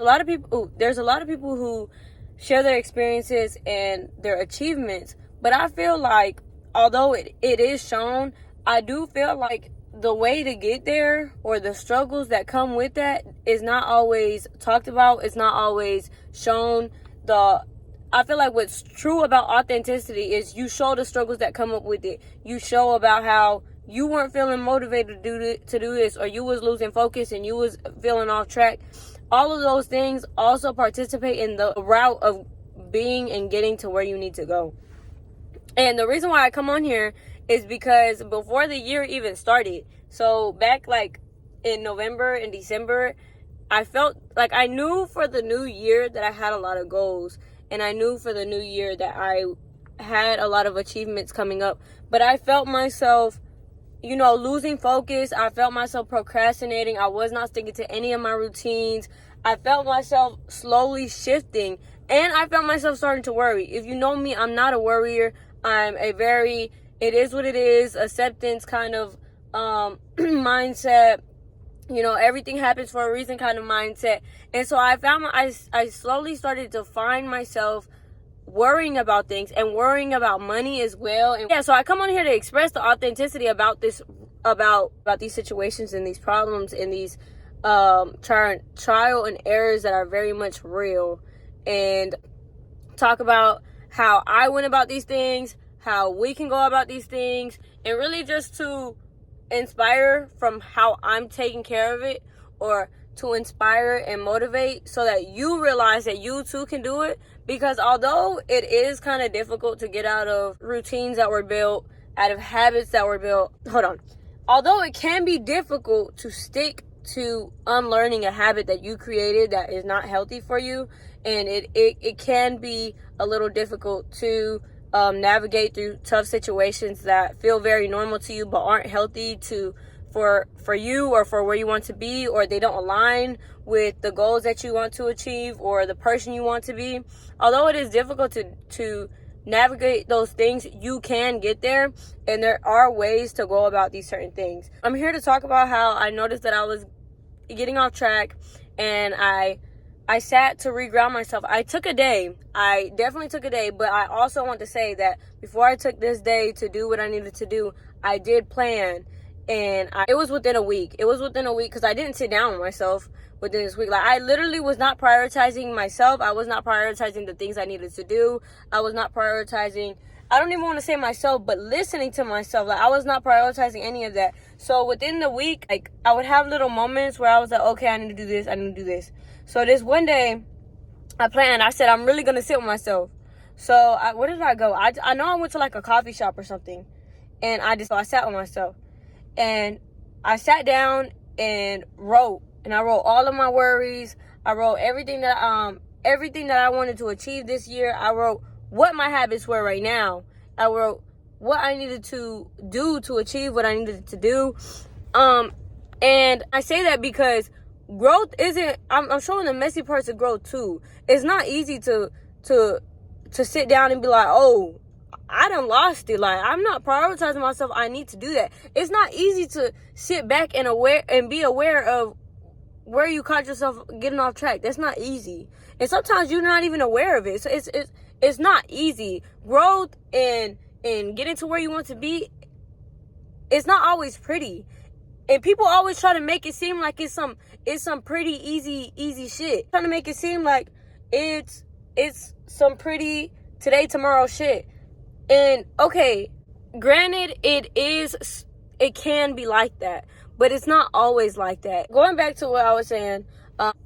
There's a lot of people who share their experiences and their achievements, but I feel like although it is shown, I do feel like the way to get there or the struggles that come with that is not always talked about. It's not always shown. I feel like what's true about authenticity is you show the struggles that come up with it. You show about how you weren't feeling motivated to do this, or you was losing focus and you was feeling off track. All of those things also participate in the route of being and getting to where you need to go. And the reason why I come on here is because before the year even started, so back like in November and December, I felt like I knew for the new year that I had a lot of goals, and I knew for the new year that I had a lot of achievements coming up, but I felt myself, losing focus. I felt myself procrastinating. I was not sticking to any of my routines. I felt myself slowly shifting, and I felt myself starting to worry. If you know me, I'm not a worrier. I'm a very, it is what it is, acceptance kind of mindset. Everything happens for a reason kind of mindset. And so I found I slowly started to find myself worrying about things and worrying about money as well. And yeah, so I come on here to express the authenticity about this, about these situations and these problems and these trial and errors that are very much real, and talk about how I went about these things, how we can go about these things, and really just to inspire from how I'm taking care of it, or to inspire and motivate so that you realize that you too can do it. Because although it is kind of difficult to get out of routines that were built, out of habits that were built, although it can be difficult to stick to unlearning a habit that you created that is not healthy for you, and it can be a little difficult to navigate through tough situations that feel very normal to you but aren't healthy for you or for where you want to be, or they don't align with the goals that you want to achieve or the person you want to be. Although it is difficult to navigate those things, you can get there, and there are ways to go about these certain things. I'm here to talk about how I noticed that I was getting off track, and I sat to reground myself. I took a day. I definitely took a day, but I also want to say that before I took this day to do what I needed to do, I did plan, and it was within a week. It was within a week because I didn't sit down with myself within this week. Like, I literally was not prioritizing myself. I was not prioritizing the things I needed to do. I was not prioritizing, I don't even want to say myself, but listening to myself. Like, I was not prioritizing any of that. So within the week, like, I would have little moments where I was like, okay, I need to do this. I need to do this. So this one day, I planned. I said, I'm really going to sit with myself. So where did I go? I know I went to like a coffee shop or something. And I sat with myself. And I sat down and wrote. And I wrote all of my worries. I wrote everything that I wanted to achieve this year. I wrote what my habits were right now. I wrote what I needed to do to achieve what I needed to do. And I say that because growth isn't, I'm showing the messy parts of growth too. It's not easy to sit down and be like, oh, I done lost it. Like, I'm not prioritizing myself. I need to do that. It's not easy to sit back and be aware of where you caught yourself getting off track. That's not easy. And sometimes you're not even aware of it. So it's not easy. Growth and getting to where you want to be, it's not always pretty. And people always try to make it seem like it's some pretty easy shit. Trying to make it seem like it's some pretty today, tomorrow shit. And okay, granted, it can be like that, but it's not always like that. Going back to what I was saying,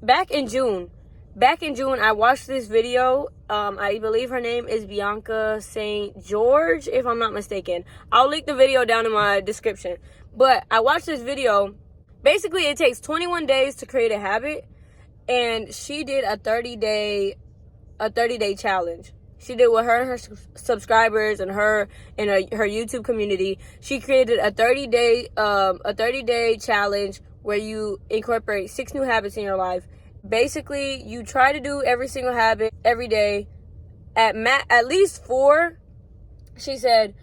back in June, I watched this video. I believe her name is Bianca St. George, if I'm not mistaken. I'll link the video down in my description. But I watched this video. Basically, it takes 21 days to create a habit, and she did a 30-day challenge. She did with her and her subscribers and her YouTube community. She created a 30-day challenge where you incorporate 6 new habits in your life. Basically, you try to do every single habit every day, at least 4. She said,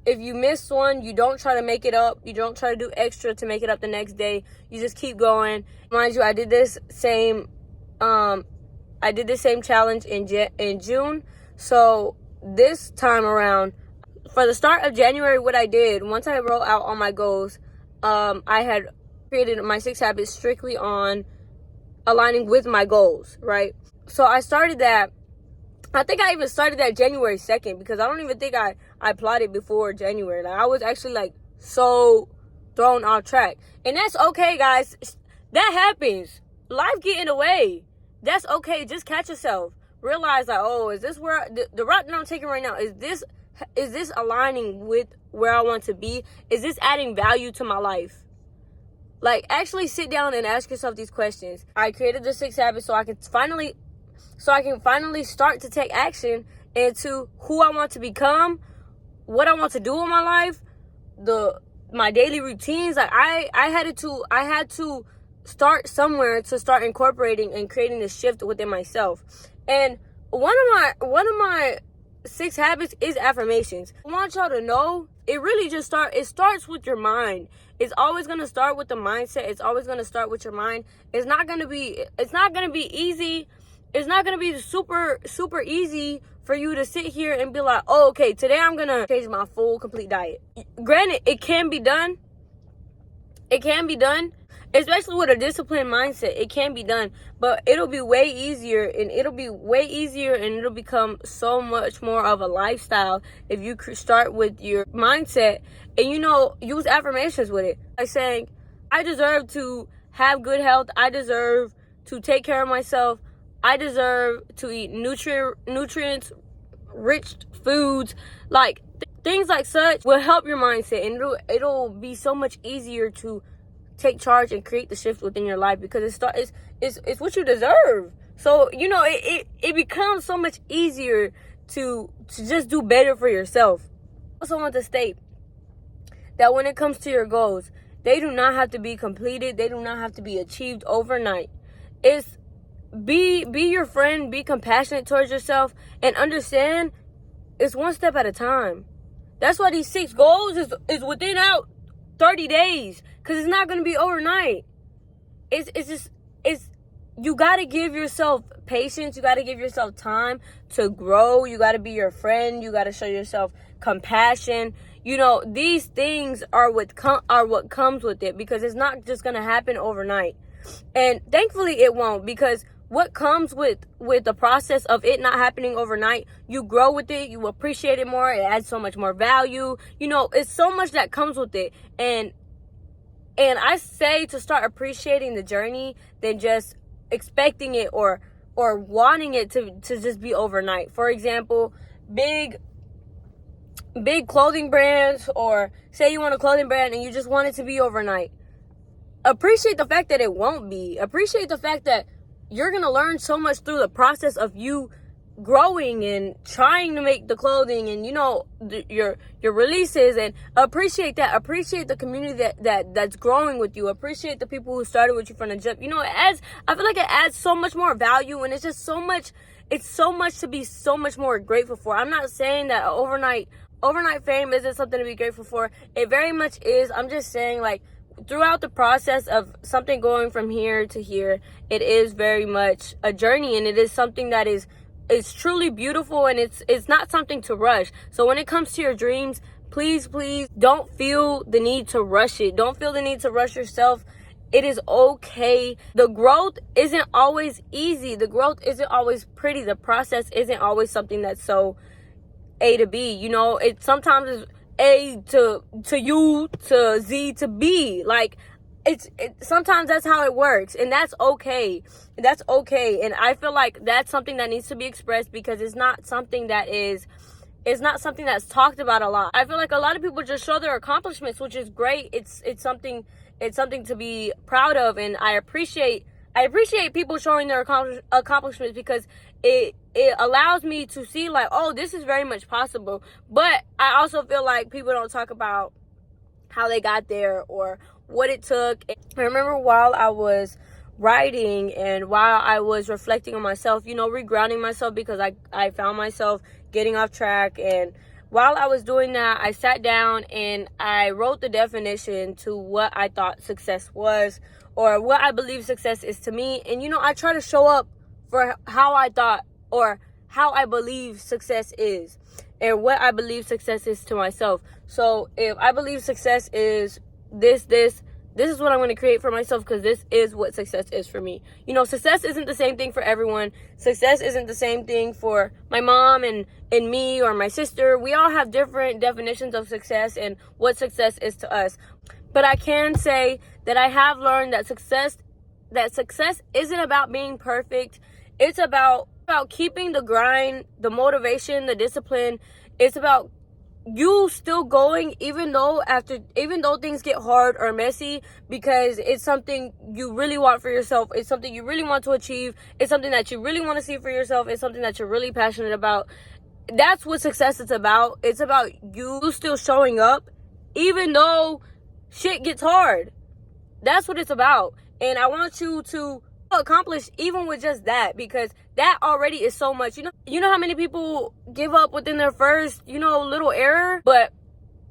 if you miss one, you don't try to make it up. You don't try to do extra to make it up the next day. You just keep going. Mind you, I did this same I did the same challenge in June. So this time around, for the start of January, what I did, once I wrote out all my goals, I had created my 6 habits strictly on aligning with my goals, right? So I started that. I think I even started that January 2nd, because I don't even think I plotted before January. Like, I was actually like so thrown off track. And that's okay, guys. That happens. Life get in the way. That's okay. Just catch yourself. Realize like, oh, is this where the route that I'm taking right now, is this aligning with where I want to be? Is this adding value to my life? Like, actually sit down and ask yourself these questions. I created the 6 habits so I can finally start to take action into who I want to become, what I want to do in my life, my daily routines. Like, I had to start somewhere to start incorporating and creating this shift within myself. And one of my 6 habits is affirmations. I want y'all to know, it starts with your mind. It's always going to start with the mindset. It's always going to start with your mind. It's not going to be easy. It's not going to be super, super easy for you to sit here and be like, oh, okay, today I'm going to change my full, complete diet. Granted, it can be done. It can be done, especially with a disciplined mindset. It can be done, but it'll be way easier, and it'll become so much more of a lifestyle if you start with your mindset and, use affirmations with it. Like saying, I deserve to have good health. I deserve to take care of myself. I deserve to eat nutrients rich foods. Like, things like such will help your mindset, and it'll be so much easier to take charge and create the shift within your life, because it's what you deserve. So it becomes so much easier to just do better for yourself. I also want to state that when it comes to your goals, they do not have to be completed. They do not have to be achieved overnight. Be your friend, be compassionate towards yourself, and understand it's one step at a time. That's why these 6 goals is within out 30 days, because it's not going to be overnight. You got to give yourself patience. You got to give yourself time to grow. You got to be your friend. You got to show yourself compassion. These things are what comes with it, because it's not just going to happen overnight. And thankfully it won't, because what comes with the process of it not happening overnight, you grow with it, you appreciate it more, it adds so much more value. It's so much that comes with it. And I say to start appreciating the journey than just expecting it or wanting it to just be overnight. For example, big clothing brands, or say you want a clothing brand and you just want it to be overnight. Appreciate the fact that it won't be. Appreciate the fact that you're going to learn so much through the process of you growing and trying to make the clothing and, your releases, and appreciate that. Appreciate the community that's growing with you. Appreciate the people who started with you from the jump. I feel like it adds so much more value, and it's just so much to be so much more grateful for. I'm not saying that overnight fame isn't something to be grateful for. It very much is. I'm just saying, like, throughout the process of something going from here to here, it is very much a journey, and it is something that is truly beautiful, and it's not something to rush. So when it comes to your dreams, please don't feel the need to rush it. Don't feel the need to rush yourself. It is okay. The growth isn't always easy. The growth isn't always pretty. The process isn't always something that's so A to B. It sometimes is A to U to Z to B. Like, sometimes that's how it works, and that's okay. That's okay. And I feel like that's something that needs to be expressed, because it's not something that's talked about a lot. I feel like a lot of people just show their accomplishments, which is great. It's something to be proud of, and I appreciate people showing their accomplishments, because it allows me to see, like, oh, this is very much possible. But I also feel like people don't talk about how they got there or what it took. I remember while I was writing and while I was reflecting on myself, regrounding myself, because I found myself getting off track. And while I was doing that, I sat down and I wrote the definition to what I thought success was, or what I believe success is to me. And, I try to show up for how I thought or how I believe success is and what I believe success is to myself. So if I believe success is this is what I'm going to create for myself, because this is what success is for me. Success isn't the same thing for everyone. Success isn't the same thing for my mom and me or my sister. We all have different definitions of success and what success is to us. But I can say that I have learned that success isn't about being perfect. It's about keeping the grind, the motivation, the discipline. It's about you still going even though things get hard or messy, because it's something you really want for yourself. It's something you really want to achieve. It's something that you really want to see for yourself. It's something that you're really passionate about. That's what success is about. It's about you still showing up even though shit gets hard. That's what it's about. And I want you to accomplish even with just that, because that already is so much. You know how many people give up within their first little error? But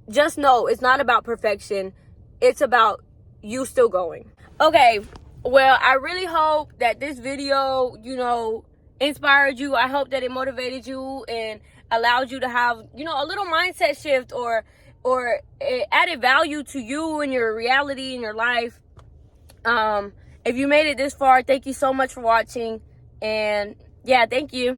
just know it's not about perfection. It's about you still going. Okay, well, I really hope that this video inspired you. I hope that it motivated you and allowed you to have a little mindset shift, or it added value to you and your reality in your life. If you made it this far, thank you so much for watching. And yeah, thank you.